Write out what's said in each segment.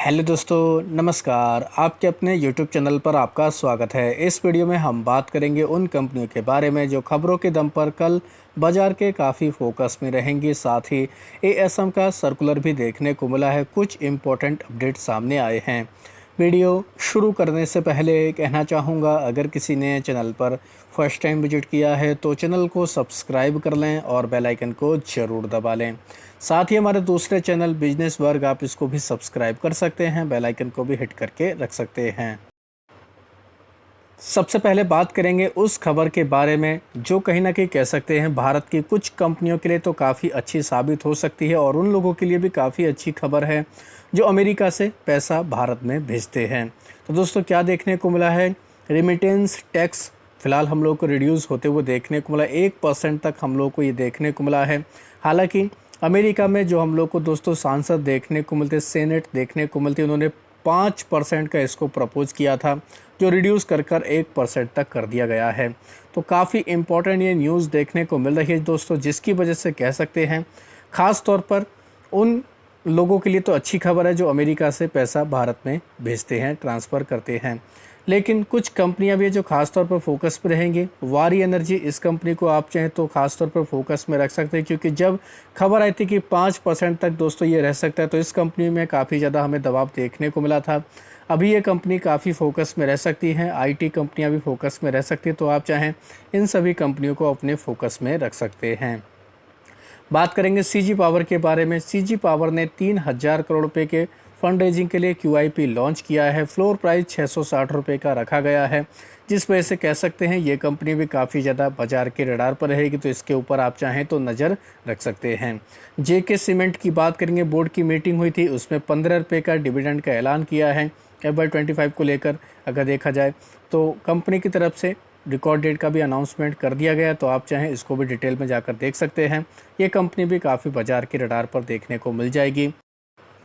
Hello दोस्तों, नमस्कार। आपके अपने यूट्यूब चैनल पर आपका स्वागत है। इस वीडियो में हम बात करेंगे उन कंपनियों के बारे में जो खबरों के दम पर कल बाजार के काफ़ी फोकस में रहेंगी। साथ ही एएसएम का सर्कुलर भी देखने को मिला है। कुछ इम्पोर्टेंट अपडेट सामने आए हैं। वीडियो शुरू करने से पहले कहना चाहूँगा, अगर किसी ने चैनल पर फर्स्ट टाइम विजिट किया है तो चैनल को सब्सक्राइब कर लें और बेल आइकन को ज़रूर दबा लें। साथ ही हमारे दूसरे चैनल बिजनेस वर्ग, आप इसको भी सब्सक्राइब कर सकते हैं, बेल आइकन को भी हिट करके रख सकते हैं। सबसे पहले बात करेंगे उस खबर के बारे में जो कहीं ना कहीं कह सकते हैं भारत की कुछ कंपनियों के लिए तो काफ़ी अच्छी साबित हो सकती है और उन लोगों के लिए भी काफ़ी अच्छी खबर है जो अमेरिका से पैसा भारत में भेजते हैं। तो दोस्तों, क्या देखने को मिला है, रेमिटेंस टैक्स फ़िलहाल हम लोग को रिड्यूस होते हुए देखने को मिला। 1% तक हम लोग को ये देखने को मिला है। हालांकि अमेरिका में जो हम लोग को दोस्तों सांसद देखने को मिलते, सेनेट देखने को मिलती, उन्होंने 5% का इसको प्रपोज किया था जो रिड्यूस कर 1% तक कर दिया गया है। तो काफ़ी इम्पोर्टेंट ये न्यूज़ देखने को मिल रही है दोस्तों, जिसकी वजह से कह सकते हैं ख़ास तौर पर उन लोगों के लिए तो अच्छी खबर है जो अमेरिका से पैसा भारत में भेजते हैं, ट्रांसफ़र करते हैं। लेकिन कुछ कंपनियां भी है जो खास तौर पर फोकस पे रहेंगी। वारी एनर्जी, इस कंपनी को आप चाहें तो खास तौर पर फोकस में रख सकते हैं, क्योंकि जब खबर आई थी कि 5% तक दोस्तों ये रह सकता है तो इस कंपनी में काफ़ी ज़्यादा हमें दबाव देखने को मिला था। अभी ये कंपनी काफ़ी फोकस में रह सकती हैं। आईटी कंपनियां भी फोकस में रह सकती हैं, तो आप चाहें इन सभी कंपनियों को अपने फोकस में रख सकते हैं। बात करेंगे सीजी पावर के बारे में। सीजी पावर ने 3000 करोड़ रुपए के फंड रेजिंग के लिए क्यूआईपी लॉन्च किया है। फ्लोर प्राइस 660 रुपये का रखा गया है, जिस वजह से कह सकते हैं ये कंपनी भी काफ़ी ज़्यादा बाजार के रडार पर रहेगी, तो इसके ऊपर आप चाहें तो नज़र रख सकते हैं। जेके सीमेंट की बात करेंगे, बोर्ड की मीटिंग हुई थी, उसमें 15 रुपये का डिविडेंड का ऐलान किया है FY25 को लेकर। अगर देखा जाए तो कंपनी की तरफ से रिकॉर्ड डेट का भी अनाउंसमेंट कर दिया गया, तो आप चाहें इसको भी डिटेल में जाकर देख सकते हैं। ये कंपनी भी काफ़ी बाजार के रडार पर देखने को मिल जाएगी।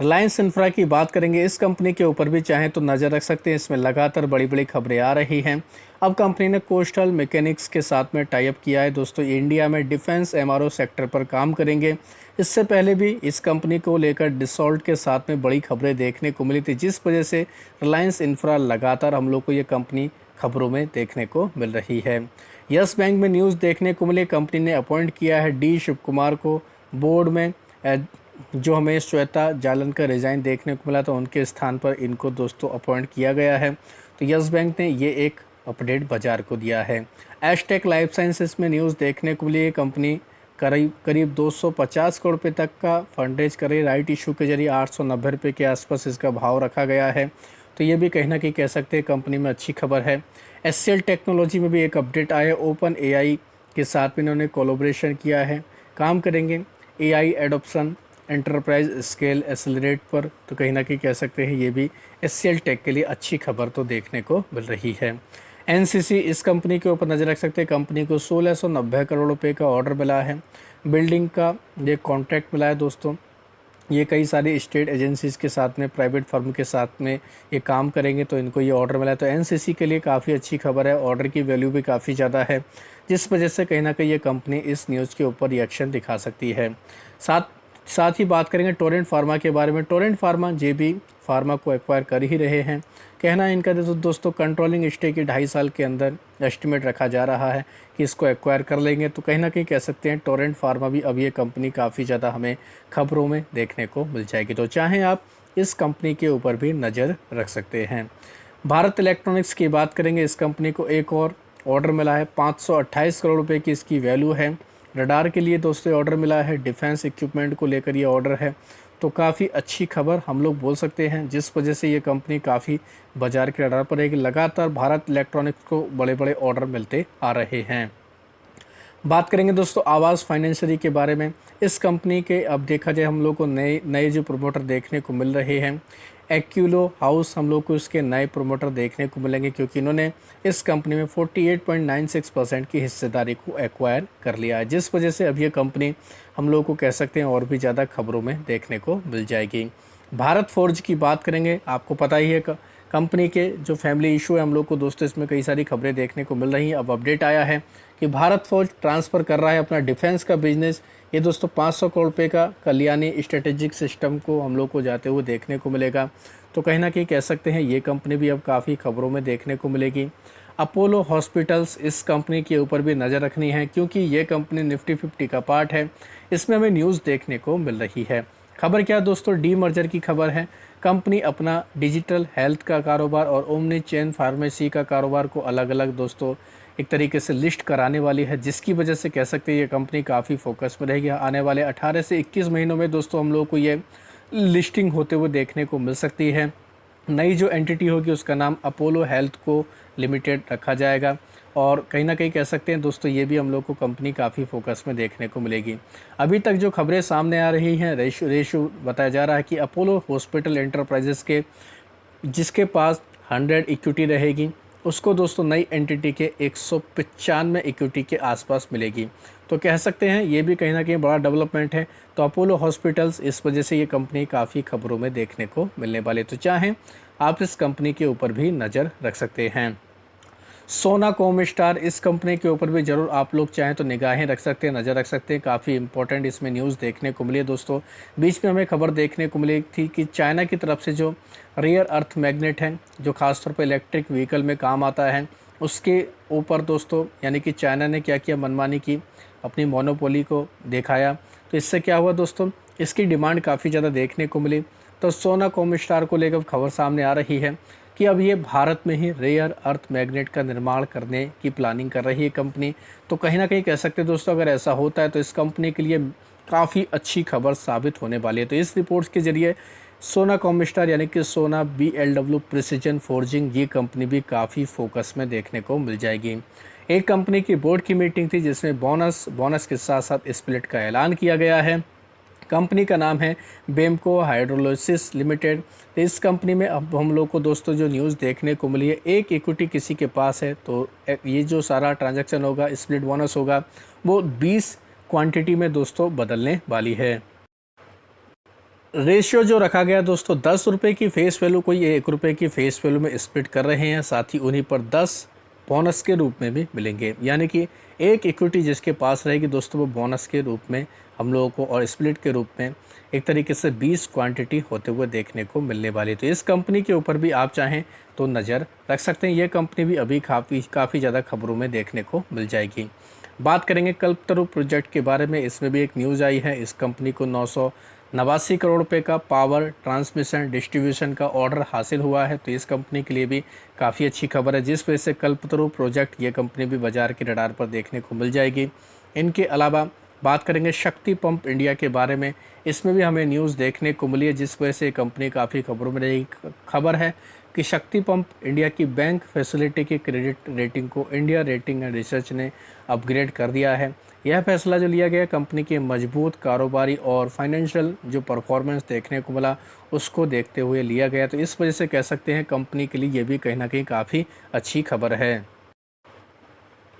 रिलायंस इंफ्रा की बात करेंगे, इस कंपनी के ऊपर भी चाहें तो नज़र रख सकते हैं। इसमें लगातार बड़ी बड़ी खबरें आ रही हैं। अब कंपनी ने कोस्टल मैकेनिक्स के साथ में टाई अप किया है दोस्तों। इंडिया में डिफेंस एमआरओ सेक्टर पर काम करेंगे। इससे पहले भी इस कंपनी को लेकर डिसॉल्ट के साथ में बड़ी खबरें देखने को मिली थी, जिस वजह से रिलायंस इंफ्रा लगातार हम लोग को ये कंपनी खबरों में देखने को मिल रही है। यस बैंक में न्यूज़ देखने को मिली, कंपनी ने अपॉइंट किया है डी शिव कुमार को बोर्ड में। जो हमें श्वेता जालन का रिज़ाइन देखने को मिला, तो उनके स्थान पर इनको दोस्तों अपॉइंट किया गया है। तो यस बैंक ने ये एक अपडेट बाजार को दिया है। एस्टेक लाइफ साइंसेस में न्यूज़ देखने को मिली, कंपनी करीब 250 करोड़ रुपये तक का फंड रेज कर रही है। राइट इशू के जरिए 890 रुपये के आसपास इसका भाव रखा गया है। तो ये भी कहीं ना कहीं कह सकते हैं कंपनी में अच्छी खबर है। एचसीएल टेक्नोलॉजी में भी एक अपडेट आया है। ओपन एआई के साथ भी इन्होंने कोलैबोरेशन किया है, काम करेंगे AI adoption enterprise scale accelerate पर। तो कहीं ना कहीं कह सकते हैं ये भी एचसीएल टेक के लिए अच्छी खबर तो देखने को मिल रही है। एनसीसी, इस कंपनी के ऊपर नज़र रख सकते हैं। कंपनी को 1690 करोड़ रुपए का ऑर्डर मिला है। बिल्डिंग का ये कॉन्ट्रैक्ट मिला है दोस्तों। ये कई सारी स्टेट एजेंसीज़ के साथ में, प्राइवेट फर्म के साथ में ये काम करेंगे, तो इनको ये ऑर्डर मिला है। तो एनसीसी के लिए काफ़ी अच्छी खबर है। ऑर्डर की वैल्यू भी काफ़ी ज़्यादा है, जिस वजह से कहीं ना कहीं ये कंपनी इस न्यूज़ के ऊपर रिएक्शन दिखा सकती है। साथ ही बात करेंगे टोरेंट फार्मा के बारे में। टोरेंट फार्मा जेबी फार्मा को एक्वायर कर ही रहे हैं। कहना है इनका दोस्तों कंट्रोलिंग स्टेक की 2.5 साल के अंदर एस्टिमेट रखा जा रहा है कि इसको एक्वायर कर लेंगे। तो कहीं ना कहीं कह सकते हैं टोरेंट फार्मा भी अब ये कंपनी काफ़ी ज़्यादा हमें खबरों में देखने को मिल जाएगी। तो चाहें आप इस कंपनी के ऊपर भी नज़र रख सकते हैं। भारत इलेक्ट्रॉनिक्स की बात करेंगे, इस कंपनी को एक और ऑर्डर मिला है। 528 करोड़ रुपये की इसकी वैल्यू है। रडार के लिए दोस्तों ऑर्डर मिला है, डिफेंस इक्विपमेंट को लेकर ये ऑर्डर है। तो काफ़ी अच्छी खबर हम लोग बोल सकते हैं, जिस वजह से ये कंपनी काफ़ी बाजार के रडार पर रहेगी। लगातार भारत इलेक्ट्रॉनिक्स को बड़े बड़े ऑर्डर मिलते आ रहे हैं। बात करेंगे दोस्तों आवाज़ फाइनेंशियरी के बारे में। इस कंपनी के अब देखा जाए हम लोग को नए जो प्रमोटर देखने को मिल रहे हैं। एक्यूलो हाउस हम लोग को इसके नए प्रमोटर देखने को मिलेंगे, क्योंकि इन्होंने इस कंपनी में 48.96% की हिस्सेदारी को एक्वायर कर लिया है, जिस वजह से अब ये कंपनी हम लोग को कह सकते हैं और भी ज़्यादा खबरों में देखने को मिल जाएगी। भारत फोर्ज की बात करेंगे, आपको पता ही है कंपनी के जो फैमिली इशू है हम लोग को दोस्तों इसमें कई सारी खबरें देखने को मिल रही हैं। अब अपडेट आया है कि भारत फौज ट्रांसफ़र कर रहा है अपना डिफेंस का बिजनेस। ये दोस्तों 500 करोड़ रुपये का कल्याणी स्ट्रेटेजिक सिस्टम को हम लोग को जाते हुए देखने को मिलेगा। तो कहीं ना कहीं कह सकते हैं ये कंपनी भी अब काफ़ी खबरों में देखने को मिलेगी। अपोलो हॉस्पिटल्स, इस कंपनी के ऊपर भी नज़र रखनी है क्योंकि ये कंपनी निफ्टी 50 का पार्ट है। इसमें हमें न्यूज़ देखने को मिल रही है। खबर क्या दोस्तों, डी मर्जर की खबर है। कंपनी अपना डिजिटल हेल्थ का कारोबार और ओमनी चेन फार्मेसी का कारोबार को अलग अलग दोस्तों एक तरीके से लिस्ट कराने वाली है, जिसकी वजह से कह सकते हैं ये कंपनी काफ़ी फोकस में रहेगी। आने वाले 18 से 21 महीनों में दोस्तों हम लोग को ये लिस्टिंग होते हुए देखने को मिल सकती है। नई जो एंटिटी होगी उसका नाम अपोलो हेल्थ को लिमिटेड रखा जाएगा और कहीं ना कहीं कह सकते हैं दोस्तों ये भी हम लोग को कंपनी काफ़ी फोकस में देखने को मिलेगी। अभी तक जो खबरें सामने आ रही हैं, रेशो बताया जा रहा है कि अपोलो हॉस्पिटल एंटरप्राइजेस के जिसके पास 100 इक्विटी रहेगी उसको दोस्तों नई एंटिटी के 195 इक्विटी के आसपास मिलेगी। तो कह सकते हैं ये भी कहीं ना कहीं बड़ा डेवलपमेंट है। तो अपोलो हॉस्पिटल्स, इस वजह से ये कंपनी काफ़ी खबरों में देखने को मिलने वाली। तो चाहें आप इस कंपनी के ऊपर भी नज़र रख सकते हैं। सोना कॉम स्टार, इस कंपनी के ऊपर भी ज़रूर आप लोग चाहें तो निगाहें रख सकते हैं, नज़र रख सकते हैं। काफ़ी इंपॉर्टेंट इसमें न्यूज़ देखने को मिली है दोस्तों। बीच में हमें खबर देखने को मिली थी कि चाइना की तरफ से जो रेयर अर्थ मैग्नेट है जो ख़ासतौर पर इलेक्ट्रिक व्हीकल में काम आता है, उसके ऊपर दोस्तों यानी कि चाइना ने क्या किया, मनमानी की, अपनी मोनोपोली को दिखाया। तो इससे क्या हुआ दोस्तों, इसकी डिमांड काफ़ी ज़्यादा देखने को मिली। तो सोना कॉम स्टार को लेकर खबर सामने आ रही है कि अब ये भारत में ही रेयर अर्थ मैग्नेट का निर्माण करने की प्लानिंग कर रही है कंपनी। तो कहीं ना कहीं कह सकते हैं दोस्तों अगर ऐसा होता है तो इस कंपनी के लिए काफ़ी अच्छी खबर साबित होने वाली है। तो इस रिपोर्ट्स के जरिए सोना कॉम स्टार यानी कि सोना BLW प्रिसिजन फोर्जिंग, ये कंपनी भी काफ़ी फोकस में देखने को मिल जाएगी। एक कंपनी की बोर्ड की मीटिंग थी जिसमें बोनस के साथ साथ स्प्लिट का ऐलान किया गया है। कंपनी का नाम है बेमको हाइड्रोलिसिस लिमिटेड। तो इस कंपनी में अब हम लोग को दोस्तों जो न्यूज़ देखने को मिली है, एक इक्विटी किसी के पास है तो ये जो सारा ट्रांजैक्शन होगा, स्प्लिट बोनस होगा, वो 20 क्वांटिटी में दोस्तों बदलने वाली है। रेशियो जो रखा गया दोस्तों, 10 रुपये की फेस वैल्यू को ये 1 रुपये की फेस वैल्यू में स्प्लिट कर रहे हैं, साथ ही उन्हीं पर 10 बोनस के रूप में भी मिलेंगे। यानी कि एक इक्विटी जिसके पास रहेगी दोस्तों वो बोनस के रूप में हम लोगों को और स्प्लिट के रूप में एक तरीके से 20 क्वांटिटी होते हुए देखने को मिलने वाली। तो इस कंपनी के ऊपर भी आप चाहें तो नज़र रख सकते हैं। ये कंपनी भी अभी काफ़ी ज़्यादा खबरों में देखने को मिल जाएगी। बात करेंगे कल्पतरु प्रोजेक्ट के बारे में, इसमें भी एक न्यूज़ आई है। इस कंपनी को 989 करोड़ रुपए का पावर ट्रांसमिशन डिस्ट्रीब्यूशन का ऑर्डर हासिल हुआ है। तो इस कंपनी के लिए भी काफ़ी अच्छी खबर है, जिस वजह से कल्पतरु प्रोजेक्ट ये कंपनी भी बाजार के रडार पर देखने को मिल जाएगी। इनके अलावा बात करेंगे शक्ति पंप इंडिया के बारे में, इसमें भी हमें न्यूज़ देखने को मिली है, जिस वजह से कंपनी काफ़ी खबरों में रही। खबर है कि शक्ति पंप इंडिया की बैंक फैसिलिटी की क्रेडिट रेटिंग को इंडिया रेटिंग एंड रिसर्च ने अपग्रेड कर दिया है। यह फैसला जो लिया गया कंपनी के मजबूत कारोबारी और फाइनेंशियल जो परफॉर्मेंस देखने को मिला उसको देखते हुए लिया गया। तो इस वजह से कह सकते हैं कंपनी के लिए ये भी कहीं ना कहीं काफ़ी अच्छी खबर है।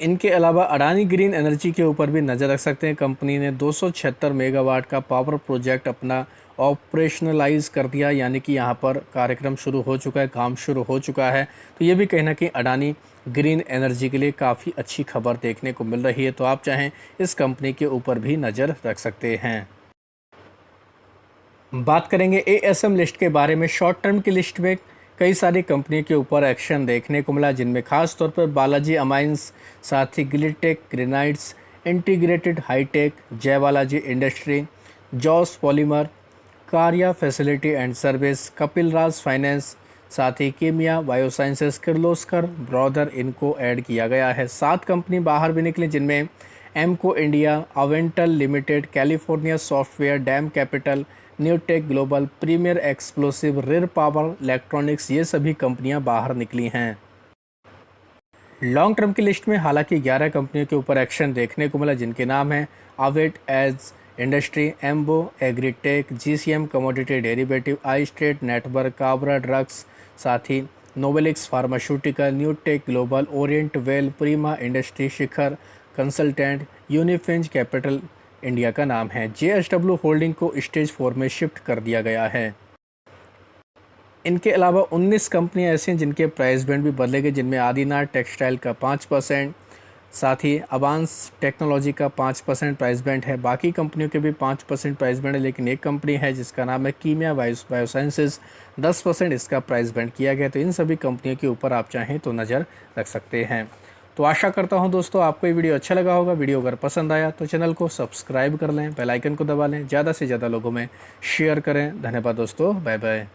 इनके अलावा अडानी ग्रीन एनर्जी के ऊपर भी नज़र रख सकते हैं। कंपनी ने 276 मेगावाट का पावर प्रोजेक्ट अपना ऑपरेशनलाइज कर दिया, यानी कि यहाँ पर कार्यक्रम शुरू हो चुका है, काम शुरू हो चुका है। तो ये भी कहीं ना कहीं अडानी ग्रीन एनर्जी के लिए काफ़ी अच्छी खबर देखने को मिल रही है। तो आप चाहें इस कंपनी के ऊपर भी नज़र रख सकते हैं। बात करेंगे ASM लिस्ट के बारे में। शॉर्ट टर्म की लिस्ट में कई सारी कंपनी के ऊपर एक्शन देखने को मिला, जिनमें खास तौर पर बालाजी अमाइंस, साथ ही गिलिटेक granites, integrated hitech, Jai Balaji industry, जॉस polymer, Kaarya facility and service, Kapilraj finance, साथ ही केमिया बायोसाइंसेस, किर्लोस्कर ब्रदर, इनको ऐड किया गया है। 7 कंपनी बाहर भी निकली, जिनमें एमको इंडिया, अवेंटल limited, California software, dam capital, Nutech global, premier explosive, रिर पावर इलेक्ट्रॉनिक्स, ये सभी कंपनियां बाहर निकली हैं। लॉन्ग टर्म की लिस्ट में हालांकि 11 कंपनियों के ऊपर एक्शन देखने को मिला, जिनके नाम हैं अवेट एज इंडस्ट्री, एम्बो agritech, GCM commodity derivative, I state network, Kabra drugs, साथ ही Novelix pharmaceutical, Newtech global, orient well, Prima industry, Shikhar consultant, Unifinz capital India का नाम है। JSW होल्डिंग को स्टेज 4 में शिफ्ट कर दिया गया है। इनके अलावा 19 कंपनियां ऐसी हैं जिनके प्राइस बैंड भी बदलेंगे, जिनमें आदिनाथ टेक्सटाइल का 5%, साथ ही अवांस टेक्नोलॉजी का 5% प्राइस बैंड है। बाकी कंपनियों के भी 5% प्राइस बैंड है, लेकिन एक कंपनी है जिसका नाम है कीमिया बायोसाइंसेस, 10% इसका प्राइस बैंड किया गया। तो इन सभी कंपनियों के ऊपर आप चाहें तो नज़र रख सकते हैं। तो आशा करता हूं दोस्तों आपको ये वीडियो अच्छा लगा होगा। वीडियो अगर पसंद आया तो चैनल को सब्सक्राइब कर लें, बेल आइकन को दबा लें, ज़्यादा से ज़्यादा लोगों में शेयर करें। धन्यवाद दोस्तों, बाय बाय।